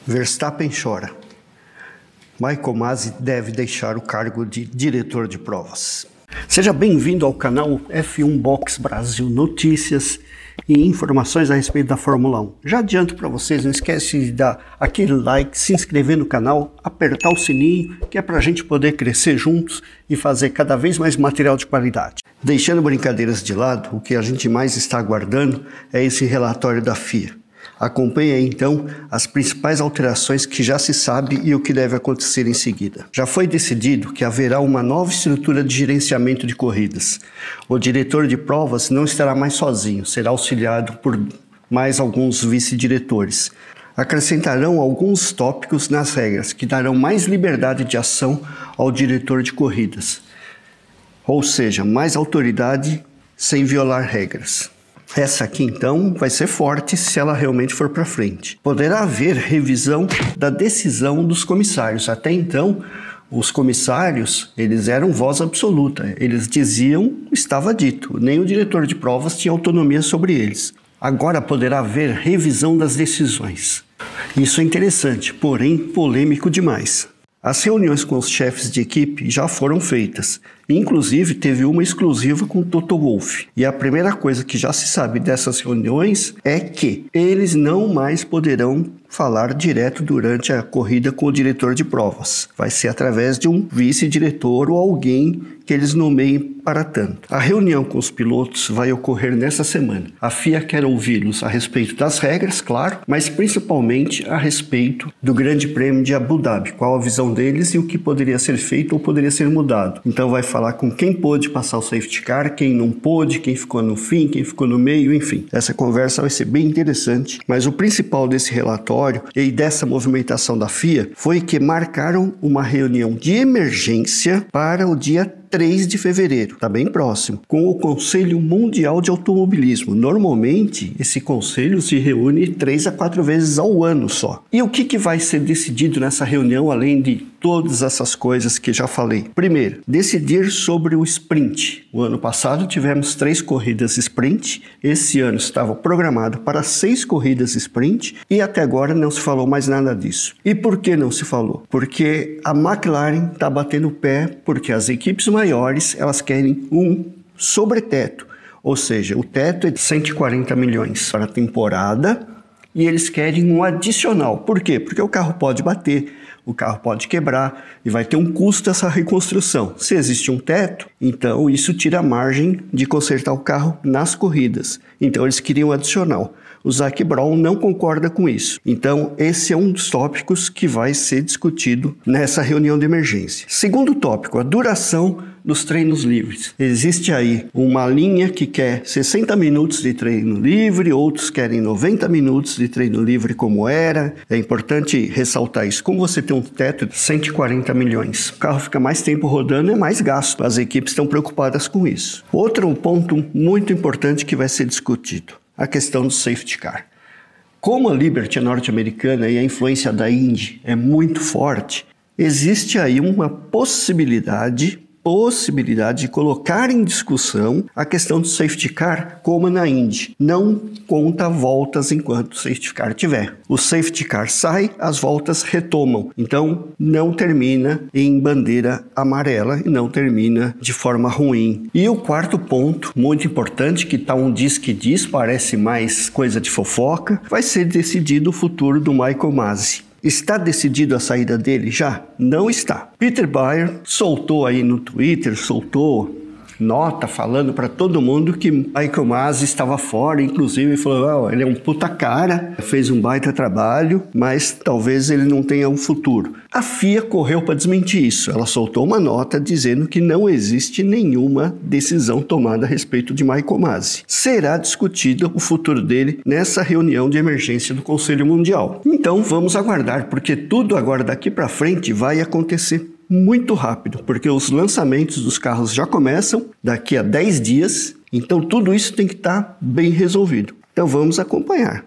Verstappen chora. Michael Masi deve deixar o cargo de diretor de provas. Seja bem-vindo ao canal F1 Box Brasil Notícias e informações a respeito da Fórmula 1. Já adianto para vocês, não esquece de dar aquele like, se inscrever no canal, apertar o sininho, que é para a gente poder crescer juntos e fazer cada vez mais material de qualidade. Deixando brincadeiras de lado, o que a gente mais está aguardando é esse relatório da FIA. Acompanhe aí, então, as principais alterações que já se sabe e o que deve acontecer em seguida. Já foi decidido que haverá uma nova estrutura de gerenciamento de corridas. O diretor de provas não estará mais sozinho, será auxiliado por mais alguns vice-diretores. Acrescentarão alguns tópicos nas regras que darão mais liberdade de ação ao diretor de corridas, ou seja, mais autoridade sem violar regras. Essa aqui, então, vai ser forte se ela realmente for para frente. Poderá haver revisão da decisão dos comissários. Até então, os comissários, eles eram voz absoluta. Eles diziam, estava dito. Nem o diretor de provas tinha autonomia sobre eles. Agora poderá haver revisão das decisões. Isso é interessante, porém polêmico demais. As reuniões com os chefes de equipe já foram feitas. Inclusive, teve uma exclusiva com Toto Wolff. E a primeira coisa que já se sabe dessas reuniões é que eles não mais poderão falar direto durante a corrida com o diretor de provas. Vai ser através de um vice-diretor ou alguém que eles nomeiem para tanto. A reunião com os pilotos vai ocorrer nessa semana. A FIA quer ouvi-los a respeito das regras, claro, mas principalmente a respeito do Grande Prêmio de Abu Dhabi, qual a visão deles e o que poderia ser feito ou poderia ser mudado. Então vai falar com quem pôde passar o safety car, quem não pôde, quem ficou no fim, quem ficou no meio, enfim. Essa conversa vai ser bem interessante, mas o principal desse relatório e dessa movimentação da FIA foi que marcaram uma reunião de emergência para o dia 3 de fevereiro, está bem próximo, com o Conselho Mundial de Automobilismo. Normalmente, esse conselho se reúne 3 a 4 vezes ao ano só. E o que vai ser decidido nessa reunião, além de todas essas coisas que já falei? Primeiro, decidir sobre o sprint. O ano passado tivemos 3 corridas sprint, esse ano estava programado para 6 corridas sprint e até agora não se falou mais nada disso. E por que não se falou? Porque a McLaren está batendo o pé, porque as equipes maiores, elas querem um sobreteto, ou seja, o teto é de 140 milhões para a temporada e eles querem um adicional. Por quê? Porque o carro pode bater, o carro pode quebrar e vai ter um custo essa reconstrução. Se existe um teto, então isso tira a margem de consertar o carro nas corridas. Então eles queriam um adicional. O Zac Brown não concorda com isso. Então, esse é um dos tópicos que vai ser discutido nessa reunião de emergência. Segundo tópico, a duração dos treinos livres. Existe aí uma linha que quer 60 minutos de treino livre, outros querem 90 minutos de treino livre como era. É importante ressaltar isso. Como você tem um teto de 140 milhões, o carro fica mais tempo rodando, é mais gasto. As equipes estão preocupadas com isso. Outro ponto muito importante que vai ser discutido: a questão do safety car. Como a Liberty é norte-americana e a influência da Indy é muito forte, existe aí uma possibilidade de colocar em discussão a questão do safety car como na Indy. Não conta voltas enquanto o safety car tiver. O safety car sai, as voltas retomam. Então, não termina em bandeira amarela e não termina de forma ruim. E o quarto ponto, muito importante, que tá um diz que diz, parece mais coisa de fofoca, vai ser decidido o futuro do Michael Masi. Está decidido a saída dele já? Não está. Peter Bayer soltou aí no Twitter, soltou nota falando para todo mundo que Michael Masi estava fora, inclusive falou, ele é um puta cara, fez um baita trabalho, mas talvez ele não tenha um futuro. A FIA correu para desmentir isso. Ela soltou uma nota dizendo que não existe nenhuma decisão tomada a respeito de Michael Masi. Será discutido o futuro dele nessa reunião de emergência do Conselho Mundial. Então vamos aguardar, porque tudo agora daqui para frente vai acontecer muito rápido, porque os lançamentos dos carros já começam daqui a 10 dias, então tudo isso tem que estar bem resolvido. Então vamos acompanhar.